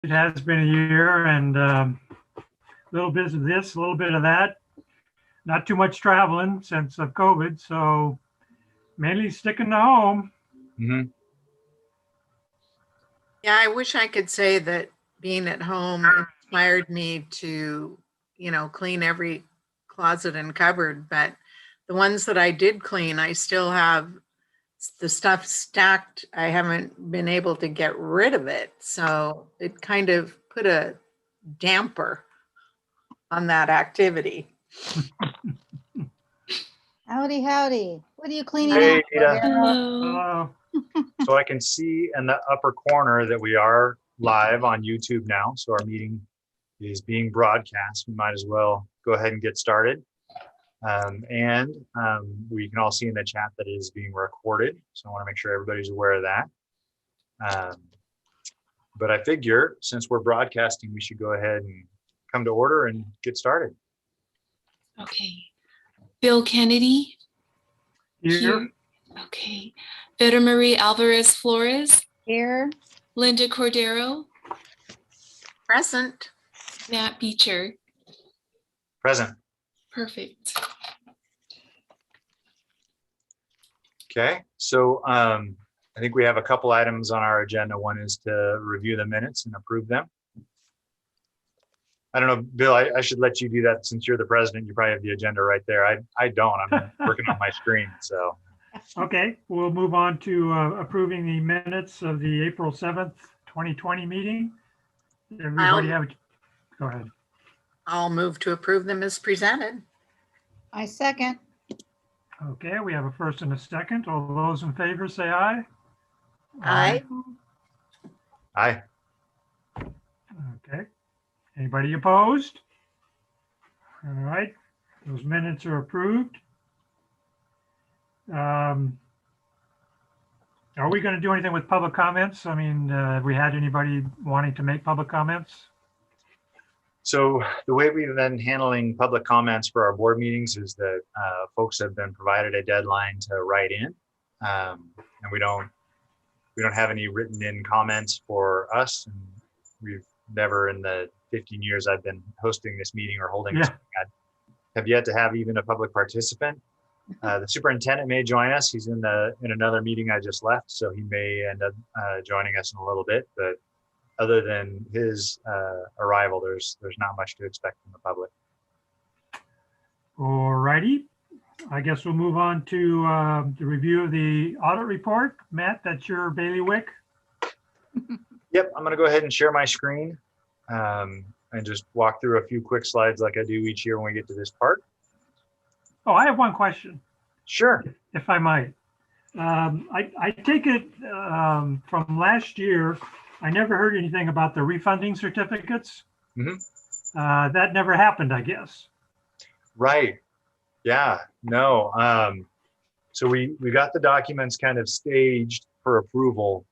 It has been a year, and a little bit of this, a little bit of that. Not too much traveling since of COVID, so mainly sticking to home. Mm-hmm. Yeah, I wish I could say that being at home inspired me to, clean every closet and cupboard, but the ones that I did clean, I still have the stuff stacked. I haven't been able to get rid of it. So it kind of put a damper on that activity. Howdy, howdy. What are you cleaning Hey, out? Nita. Vera? Hello. So I can see in the upper corner that we are live on YouTube now. So our meeting is being broadcast. We might as well go ahead and get started. We can all see in the chat that it is being recorded. So I want to make sure everybody's aware of that. But I figure since we're broadcasting, we should go ahead and come to order and get started. Okay. Bill Kennedy. Here. Okay. Vera Marie Alvarez Flores. Here. Linda Cordero. Present. Matt Beecher. Present. Perfect. Okay, so I think we have a couple items on our agenda. One is to review the minutes and approve them. I don't know, Bill, I should let you do that since you're the president. You probably have the agenda right there. I don't. I'm working on my screen, so. Okay, we'll move on to approving the minutes of the April 7th, 2020 meeting. Everybody go ahead. I'll move to approve them as presented. I second. Okay, we have a first and a second. All those in favor say aye. Aye. Aye. Okay. Anybody opposed? All right, those minutes are approved. Are we going to do anything with public comments? I mean, have we had anybody wanting to make public comments? So the way we've been handling public comments for our board meetings is that folks have been provided a deadline to write in, and we don't have any written in comments for us. And we've never, in the 15 years I've been hosting this meeting or holding this meeting, I have yet to have even a public participant. The superintendent may join us. He's in another meeting I just left, so he may end up joining us in a little bit. But other than his arrival, there's not much to expect from the public. All righty. I guess we'll move on to the review of the audit report. Matt, that's your bailiwick. Yep, I'm going to go ahead and share my screen and just walk through a few quick slides like I do each year when we get to this part. Oh, I have one question. Sure. If I might. I take it from last year, I never heard anything about the refunding certificates. Mm-hmm. That never happened, I guess. Right. Yeah. No. So we got the documents kind of staged for approval.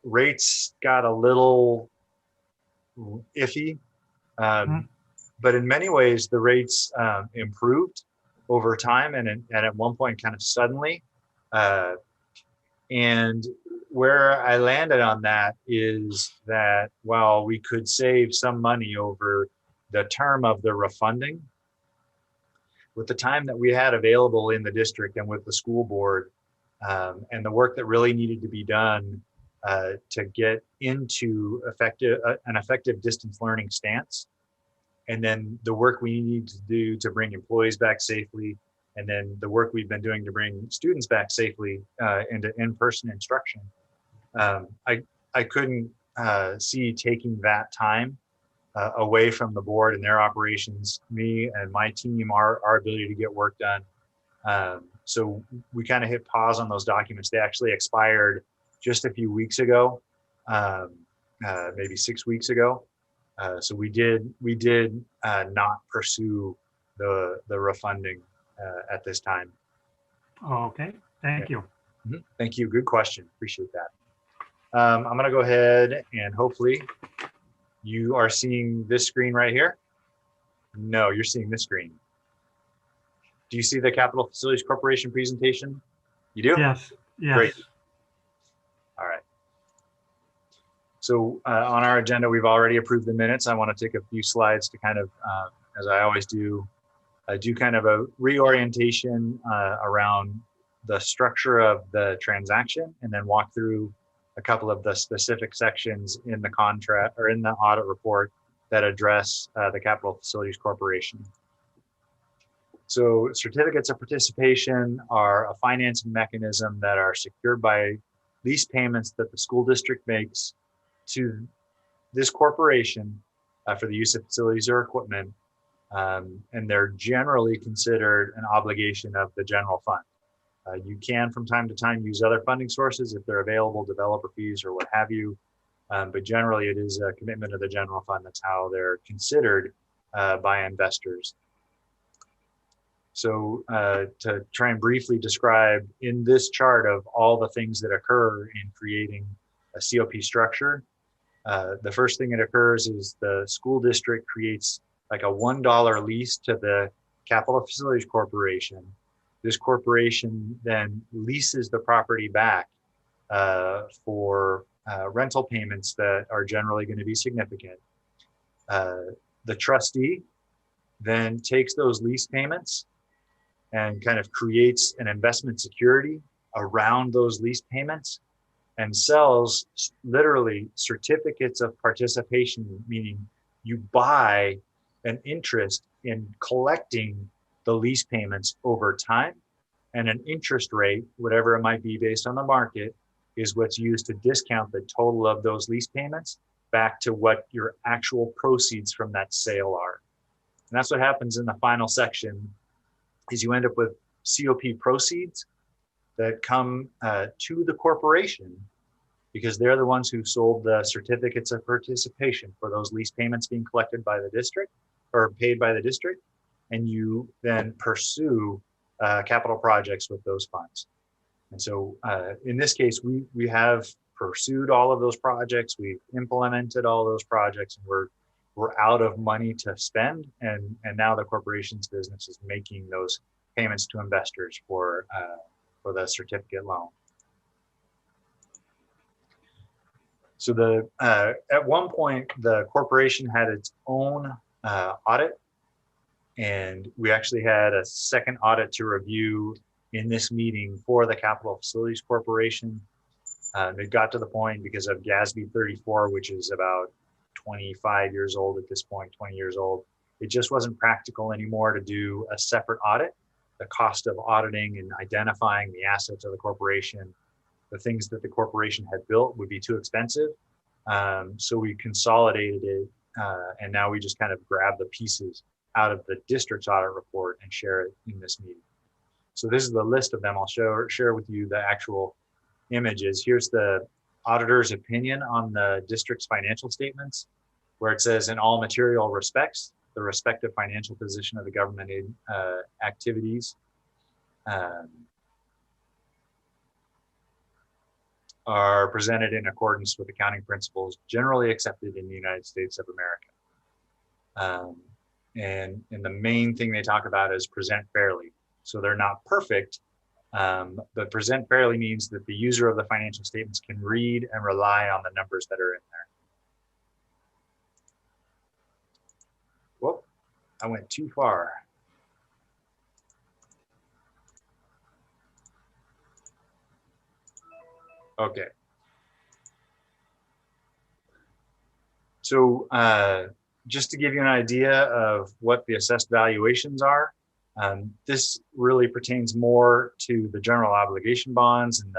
Rates got a little iffy, but in many ways the rates improved over time and at one point kind of suddenly. And where I landed on that is that while we could save some money over the term of the refunding, with the time that we had available in the district and with the school board, and the work that really needed to be done to get into an effective distance learning stance, and then the work we need to do to bring employees back safely, and then the work we've been doing to bring students back safely into in-person instruction, I couldn't see taking that time away from the board and their operations, me and my team, our ability to get work done. So we kind of hit pause on those documents. They actually expired just a few weeks ago, maybe 6 weeks ago. So we did not pursue the refunding at this time. Okay, thank you. Mm-hmm. Thank you. Good question. Appreciate that. I'm going to go ahead and hopefully you are seeing this screen right here. No, you're seeing this screen. Do you see the Capital Facilities Corporation presentation? You do? Yes. Yes. Great. All right. So on our agenda, we've already approved the minutes. I want to take a few slides to kind of, as I always do kind of a reorientation around the structure of the transaction, and then walk through a couple of the specific sections in the contract or in the audit report that address the Capital Facilities Corporation. So certificates of participation are a financing mechanism that are secured by lease payments that the school district makes to this corporation for the use of facilities or equipment. And they're generally considered an obligation of the general fund. You can from time to time use other funding sources if they're available, developer fees or what have you. But generally it is a commitment of the general fund. That's how they're considered by investors. So to try and briefly describe in this chart of all the things that occur in creating a COP structure, the first thing that occurs is the school district creates like a $1 lease to the Capital Facilities Corporation. This corporation then leases the property back for rental payments that are generally going to be significant. The trustee then takes those lease payments and kind of creates an investment security around those lease payments and sells literally certificates of participation, meaning you buy an interest in collecting the lease payments over time, and an interest rate, whatever it might be based on the market, is what's used to discount the total of those lease payments back to what your actual proceeds from that sale are. And that's what happens in the final section, is you end up with COP proceeds that come to the corporation because they're the ones who sold the certificates of participation for those lease payments being collected by the district or paid by the district. And you then pursue capital projects with those funds. And so in this case, we have pursued all of those projects. We've implemented all those projects, and we're out of money to spend. And now the corporation's business is making those payments to investors for the certificate loan. So at one point, the corporation had its own audit, and we actually had a second audit to review in this meeting for the Capital Facilities Corporation. It got to the point because of Asb 34, which is about 25 years old at this point, 20 years old. It just wasn't practical anymore to do a separate audit. The cost of auditing and identifying the assets of the corporation, the things that the corporation had built, would be too expensive. So we consolidated it, and now we just kind of grab the pieces out of the district's audit report and share it in this meeting. So this is the list of them. I'll share with you the actual images. Here's the auditor's opinion on the district's financial statements, where it says, in all material respects, the respective financial position of the government activities are presented in accordance with accounting principles generally accepted in the United States of America. And the main thing they talk about is present fairly. So they're not perfect, but present fairly means that the user of the financial statements can read and rely on the numbers that are in there. Whoop, I went too far. Okay. So just to give you an idea of what the assessed valuations are, this really pertains more to the general obligation bonds and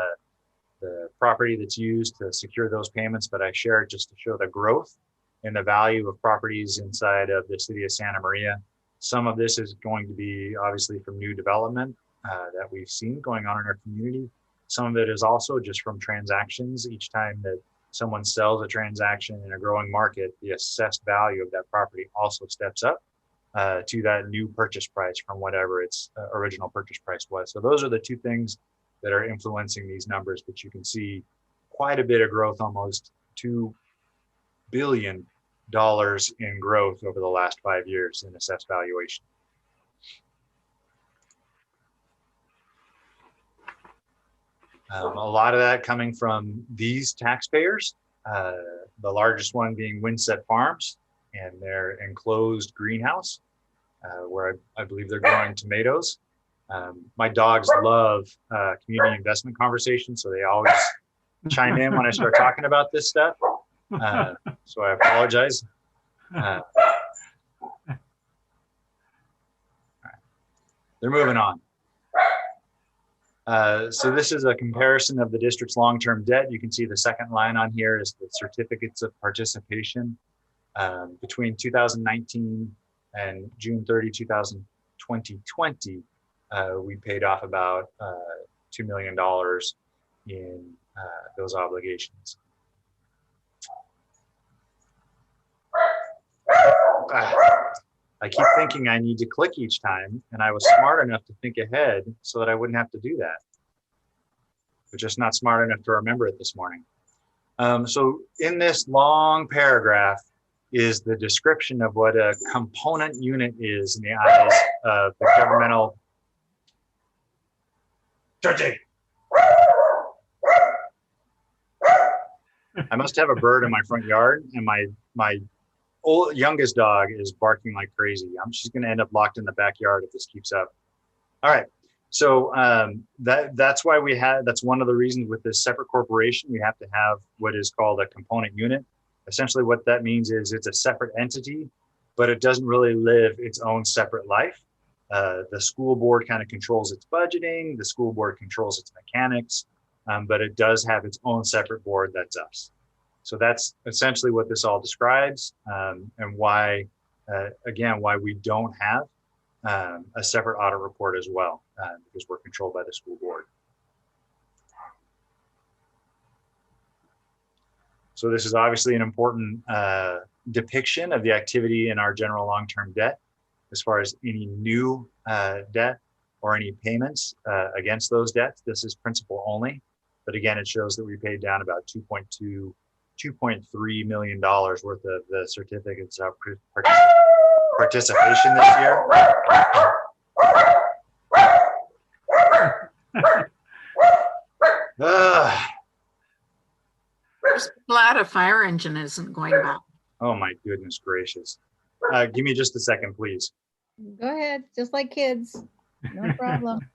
the property that's used to secure those payments, but I share it just to show the growth in the value of properties inside of the city of Santa Maria. Some of this is going to be obviously from new development that we've seen going on in our community. Some of it is also just from transactions. Each time that someone sells a transaction in a growing market, the assessed value of that property also steps up to that new purchase price from whatever its original purchase price was. So those are the two things that are influencing these numbers, but you can see quite a bit of growth, almost $2 billion in growth over the last 5 years in assessed valuation. A lot of that coming from these taxpayers The largest one being Windset Farms and their enclosed greenhouse, where I believe they're growing tomatoes. My dogs love community investment conversations, so they always chime in when I start talking about this stuff. So I apologize. They're moving on. So this is a comparison of the district's long-term debt. You can see the second line on here is the certificates of participation. Between 2019 and June 30, 2020, we paid off about $2 million in those obligations. I keep thinking I need to click each time, and I was smart enough to think ahead so that I wouldn't have to do that. But just not smart enough to remember it this morning. So in this long paragraph is the description of what a component unit is in the eyes of the governmental. Georgie! I must have a bird in my front yard, and my youngest dog is barking like crazy. She's going to end up locked in the backyard if this keeps up. All right. So that's why that's one of the reasons with this separate corporation, we have to have what is called a component unit. Essentially what that means is it's a separate entity, but it doesn't really live its own separate life. The school board kind of controls its budgeting. The school board controls its mechanics, but it does have its own separate board. That's us. So that's essentially what this all describes, and why, again, why we don't have a separate audit report as well, because we're controlled by the school board. So this is obviously an important depiction of the activity in our general long-term debt, as far as any new debt or any payments against those debts. This is principal only, but again, it shows that we paid down about $2.3 million worth of the certificates of participation this year. Just glad a fire engine isn't going by. Oh my goodness gracious. Give me just a second, please. Go ahead, just like kids. No problem.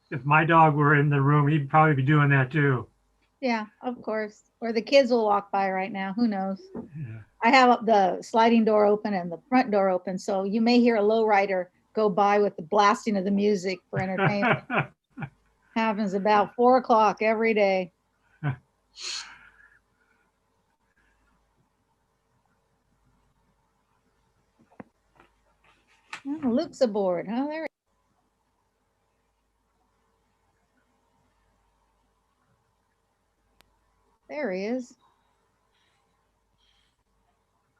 If my dog were in the room, he'd probably be doing that too. Yeah, of course. Or the kids will walk by right now. Who knows? Yeah. I have the sliding door open and the front door open, so you may hear a lowrider go by with the blasting of the music for entertainment. Happens about 4 o'clock every day. Oh, Luke's aboard. Oh, there he is.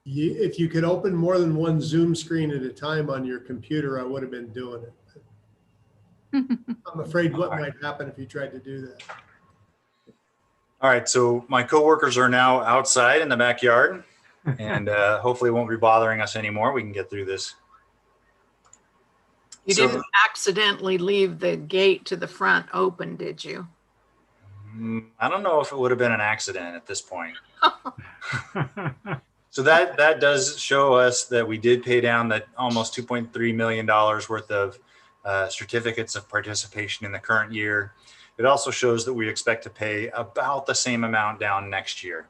If you could open more than one Zoom screen at a time on your computer, I would have been doing it. I'm afraid what might happen if you tried to do that. All right, so my coworkers are now outside in the backyard, and hopefully won't be bothering us anymore. We can get through this. You didn't accidentally leave the gate to the front open, did you? I don't know if it would have been an accident at this point. So that does show us that we did pay down that almost $2.3 million worth of certificates of participation in the current year. It also shows that we expect to pay about the same amount down next year.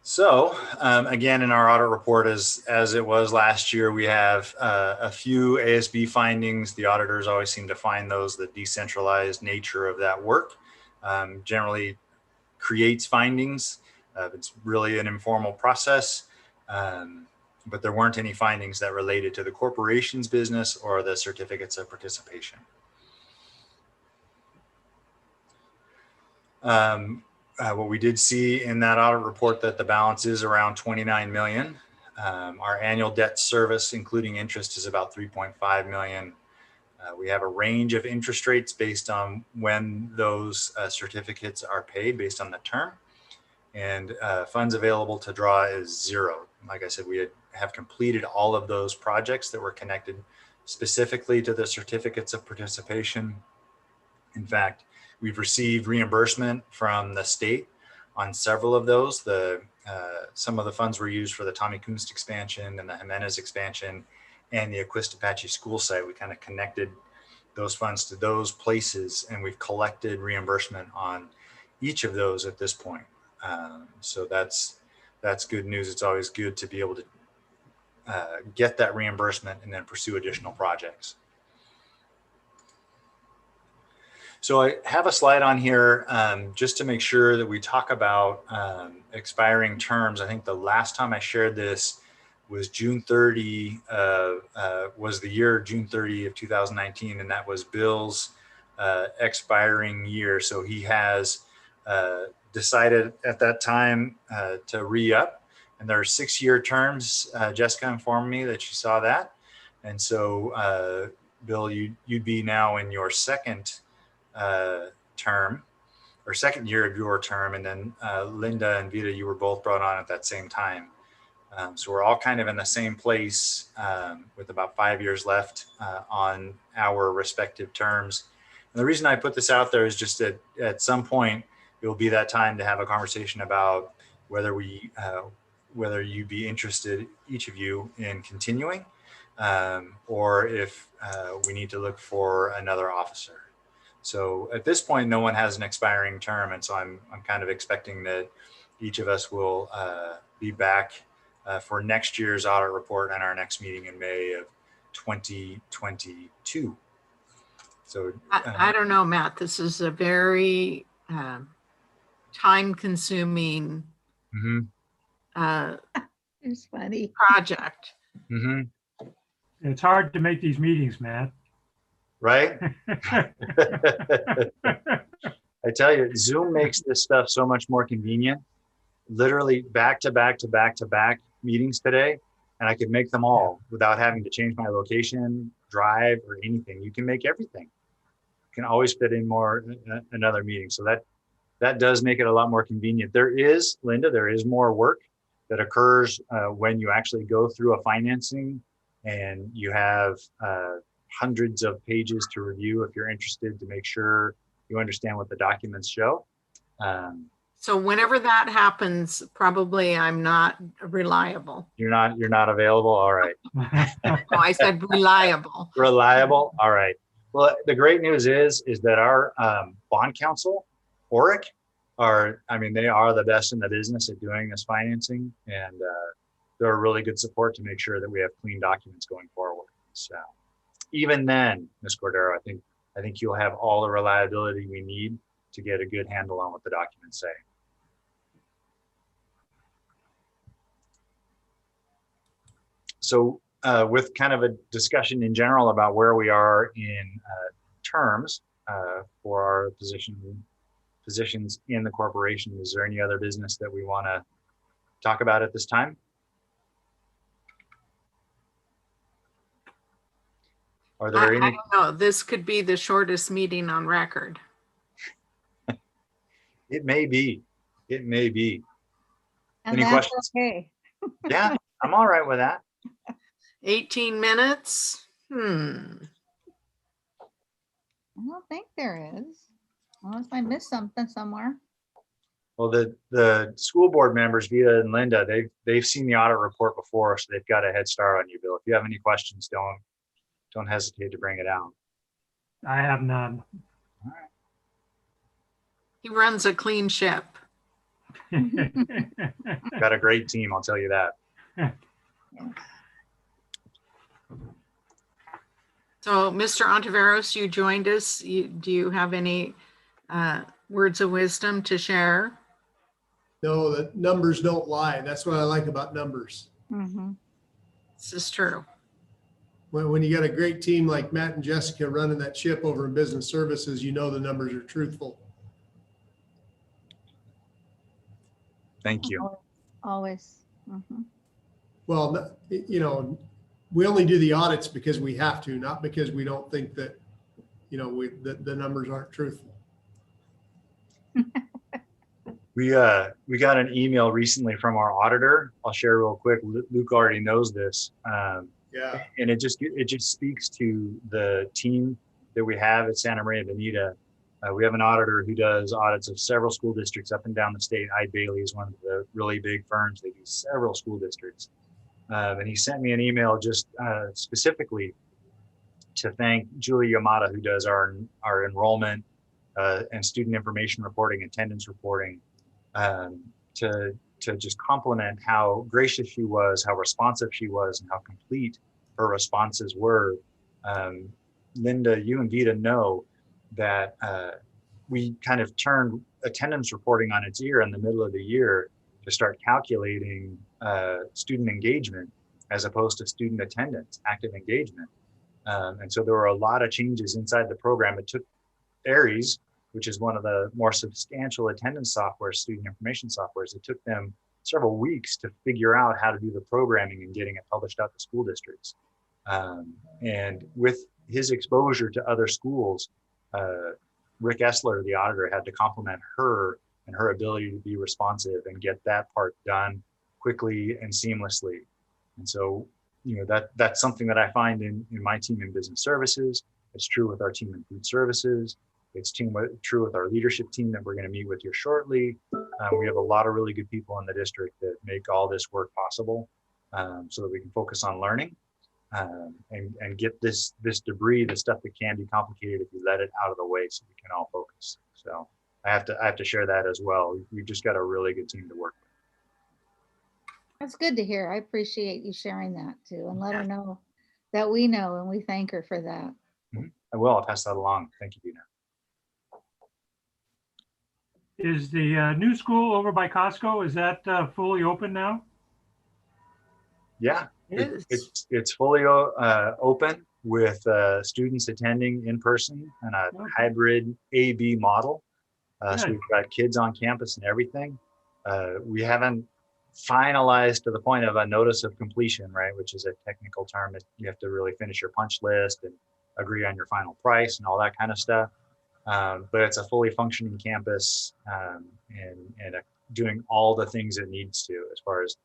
So again, in our audit report, as it was last year, we have a few ASB findings. The auditors always seem to find those. The decentralized nature of that work generally creates findings. It's really an informal process, but there weren't any findings that related to the corporation's business or the certificates of participation. What we did see in that audit report that the balance is around 29 million. Our annual debt service, including interest, is about 3.5 million. We have a range of interest rates based on when those certificates are paid based on the term, and funds available to draw is 0. Like I said, we have completed all of those projects that were connected specifically to the certificates of participation. In fact, we've received reimbursement from the state on several of those. Some of the funds were used for the Tommy Kunst expansion and the Jimenez expansion and the Aquistapache school site. We kind of connected those funds to those places, and we've collected reimbursement on each of those at this point. So that's good news. It's always good to be able to get that reimbursement and then pursue additional projects. So I have a slide on here just to make sure that we talk about expiring terms. I think the last time I shared this was June 30, was the year June 30 of 2019, and that was Bill's expiring year. So he has decided at that time to re-up, and there are 6-year terms. Jessica informed me that she saw that. And so Bill, you'd be now in your second term, or second year of your term, and then Linda and Vita, you were both brought on at that same time. So we're all kind of in the same place with about 5 years left on our respective terms. And the reason I put this out there is just that at some point it will be that time to have a conversation about whether you'd be interested, each of you, in continuing, or if we need to look for another officer. So at this point, no one has an expiring term, and so I'm kind of expecting that each of us will be back for next year's audit report and our next meeting in May of 2022. So I don't know, Matt. This is a very time-consuming It's funny. project. It's hard to make these meetings, Matt. Right? I tell you, Zoom makes this stuff so much more convenient. Literally back to back to back to back meetings today, and I could make them all without having to change my location, drive, or anything. You can make everything. You can always fit in another meeting. So that does make it a lot more convenient. There is, Linda, there is more work that occurs when you actually go through a financing and you have hundreds of pages to review if you're interested, to make sure you understand what the documents show. So whenever that happens, probably I'm not reliable. You're not available. All right. No, I said reliable. Reliable. All right. Well, the great news is that our bond counsel, Audit, they are the best in the business at doing this financing, and they're a really good support to make sure that we have clean documents going forward. So even then, Ms. Cordero, I think you'll have all the reliability we need to get a good handle on what the documents say. So with kind of a discussion in general about where we are in terms for our positions in the corporation, is there any other business that we want to talk about at this time? Are there any? I don't know. This could be the shortest meeting on record. It may be. It may be. And Any that's questions? okay. Yeah, I'm all right with that. 18 minutes? I don't think there is, unless I missed something somewhere. Well, the school board members, Vita and Linda, they've seen the audit report before, so they've got a head start on you, Bill. If you have any questions, don't hesitate to bring it out. I have none. He runs a clean ship. Got a great team, I'll tell you that. So, Mr. Ontiveros, you joined us. Do you have any words of wisdom to share? No, the numbers don't lie. That's what I like about numbers. This is true. When you got a great team like Matt and Jessica running that ship over in business services, you know the numbers are truthful. Thank you. Always. Well, you know, we only do the audits because we have to, not because we don't think that, you know, the numbers aren't truthful. We got an email recently from our auditor. I'll share real quick. Luke already knows this. Yeah. And it just speaks to the team that we have at Santa Maria Bonita. We have an auditor who does audits of several school districts up and down the state. Eide Bailey is one of the really big firms. They do several school districts. And he sent me an email just specifically to thank Julie Yamada, who does our enrollment and student information reporting, attendance reporting, to just compliment how gracious she was, how responsive she was, and how complete her responses were. Linda, you and Vita know that we kind of turned attendance reporting on its ear in the middle of the year to start calculating student engagement as opposed to student attendance, active engagement. And so there were a lot of changes inside the program. It took Aries, which is one of the more substantial attendance software, student information softwares, it took them several weeks to figure out how to do the programming and getting it published out to school districts. And with his exposure to other schools, Rick Essler, the auditor, had to compliment her and her ability to be responsive and get that part done quickly and seamlessly. And so, that's something that I find in my team in business services. It's true with our team in food services. It's true with our leadership team that we're going to meet with here shortly. We have a lot of really good people in the district that make all this work possible, so that we can focus on learning and get this debris, the stuff that can be complicated, if you let it out of the way, so we can all focus. So I have to share that as well. We've just got a really good team to work with. That's good to hear. I appreciate you sharing that too, and let her know that we know, and we thank her for that. I will. I'll pass that along. Thank you, Dina. Is the new school over by Costco, is that fully open now? Yeah, It is. it's fully open with students attending in person and a hybrid A/B model. So we've got kids on campus and everything. We haven't finalized to the point of a notice of completion, right? Which is a technical term. You have to really finish your punch list and agree on your final price and all that kind of stuff. But it's a fully functioning campus and doing all the things it needs to, as far as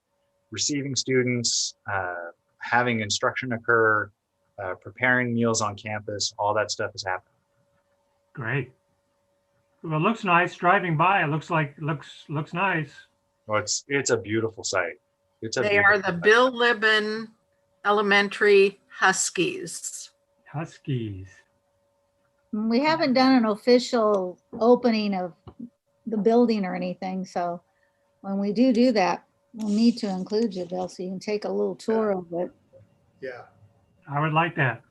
receiving students, having instruction occur, preparing meals on campus, all that stuff is happening. Great. Well, it looks nice. Driving by, it looks nice. Well, it's a beautiful site. They are the Bill Libin Elementary Huskies. Huskies. We haven't done an official opening of the building or anything, so when we do that, we'll need to include you, Bill, so you can take a little tour of it. Yeah. I would like that.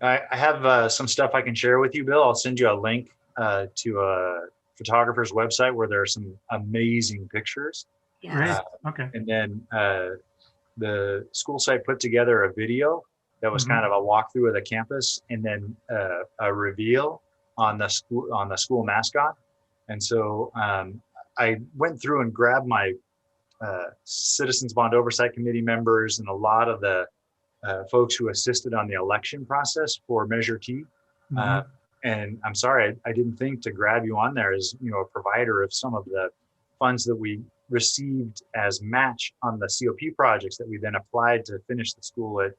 I have some stuff I can share with you, Bill. I'll send you a link to a photographer's website where there are some amazing pictures. Great. Okay. And then the school site put together a video that was kind of a walkthrough of the campus, and then a reveal on the school mascot. And so I went through and grabbed my Citizens Bond Oversight Committee members and a lot of the folks who assisted on the election process for Measure T. And I'm sorry, I didn't think to grab you on there as a provider of some of the funds that we received as match on the COP projects that we then applied to finish the school at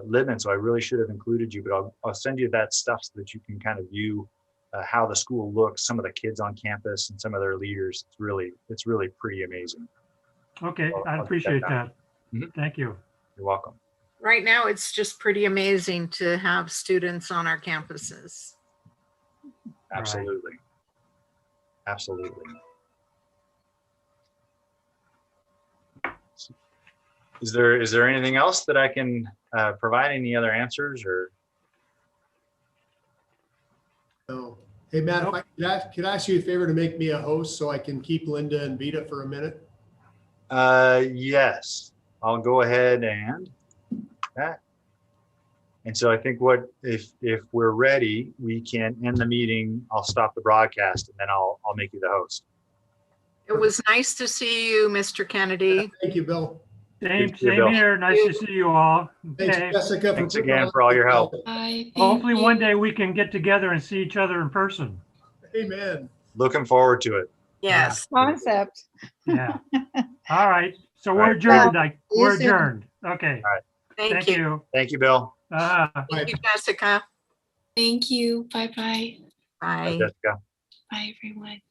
Libin. So I really should have included you, but I'll send you that stuff so that you can kind of view how the school looks, some of the kids on campus and some of their leaders. It's really pretty amazing. Okay, I appreciate that. Thank you. You're welcome. Right now, it's just pretty amazing to have students on our campuses. Absolutely. Absolutely. Is there anything else that I can provide? Any other answers or? No. Hey, Matt, if I could ask you a favor to make me a host so I can keep Linda and Vita for a minute? Yes, I'll go ahead and that. And so I think if we're ready, we can end the meeting. I'll stop the broadcast and then I'll make you the host. It was nice to see you, Mr. Kennedy. Thank you, Bill. Same Bill. here. Nice to see you all. Thanks, Okay. Jessica. Thanks again for all your help. Bye. Hopefully Thank one you. day we can get together and see each other in person. Amen. Looking forward to it. Yes. Concept. Yeah. All right. So we're adjourned. We're you soon. adjourned. Okay. Thank Thank you. you. Thank you, Bill. Thank you, Jessica. Thank you. Bye-bye. Bye, Bye. Jessica. Bye, everyone.